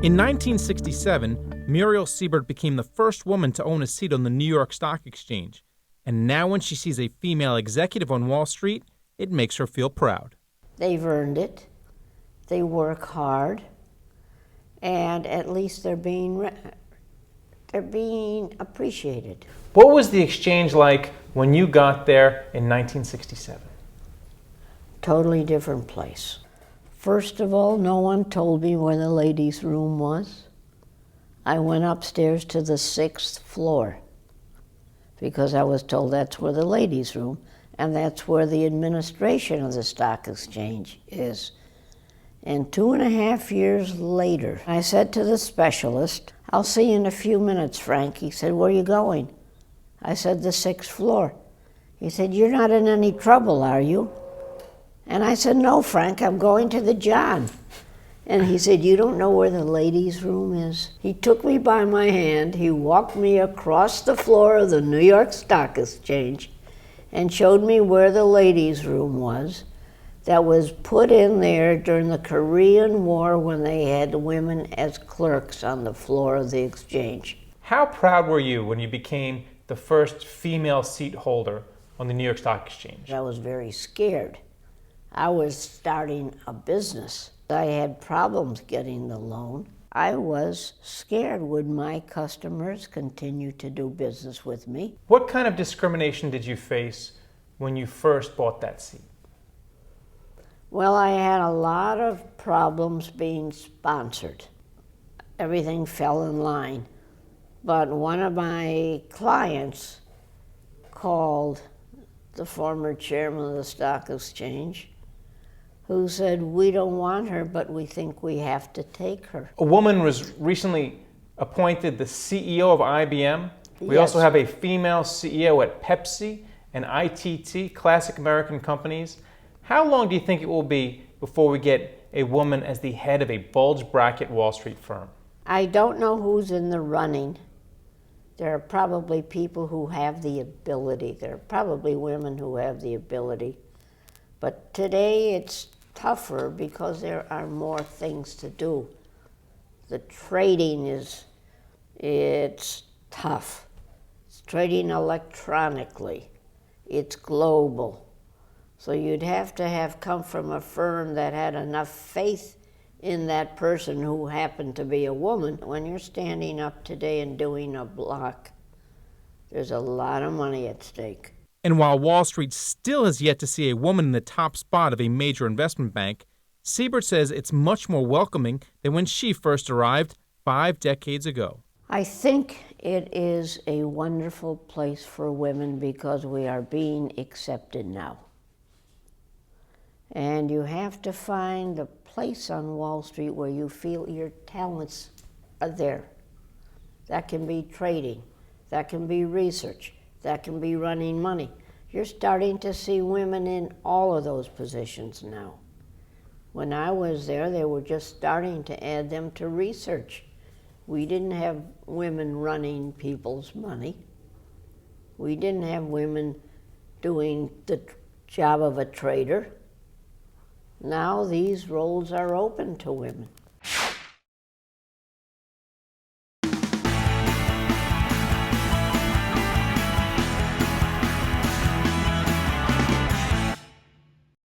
In 1967, Muriel Siebert became the first woman to own a seat on the New York Stock Exchange. And now when she sees a female executive on Wall Street, it makes her feel proud. They've earned it. They work hard. And at least they're being appreciated. What was the exchange like when you got there in 1967? Totally different place. First of all, no one told me where the ladies' room was. I went upstairs to the 6th floor because I was told that's where the ladies' room, and that's where the administration of the stock exchange is. And 2.5 years later, I said to the specialist, "I'll see you in a few minutes, Frank." He said, "Where are you going?" I said, "The 6th floor." He said, "You're not in any trouble, are you?" And I said, "No, Frank, I'm going to the John." And he said, "You don't know where the ladies' room is?" He took me by my hand, he walked me across the floor of the New York Stock Exchange and showed me where the ladies' room was that was put in there during the Korean War when they had women as clerks on the floor of the exchange. How proud were you when you became the first female seat holder on the New York Stock Exchange? I was very scared. I was starting a business. I had problems getting the loan. I was scared. Would my customers continue to do business with me? What kind of discrimination did you face when you first bought that seat? Well, I had a lot of problems being sponsored. Everything fell in line. But one of my clients called the former chairman of the stock exchange, who said, "We don't want her, but we think we have to take her." A woman was recently appointed the CEO of IBM. We Yes. also have a female CEO at Pepsi and ITT, Classic American Companies. How long do you think it will be before we get a woman as the head of a bulge bracket Wall Street firm? I don't know who's in the running. There are probably people who have the ability. There are probably women who have the ability. But today it's tougher because there are more things to do. The trading it's tough. It's trading electronically. It's global. So you'd have to have come from a firm that had enough faith in that person who happened to be a woman. When you're standing up today and doing a block, there's a lot of money at stake. And while Wall Street still has yet to see a woman in the top spot of a major investment bank, Siebert says it's much more welcoming than when she first arrived 5 decades ago. I think it is a wonderful place for women because we are being accepted now. And you have to find a place on Wall Street where you feel your talents are there. That can be trading, that can be research, that can be running money. You're starting to see women in all of those positions now. When I was there, they were just starting to add them to research. We didn't have women running people's money. We didn't have women doing the job of a trader. Now these roles are open to women.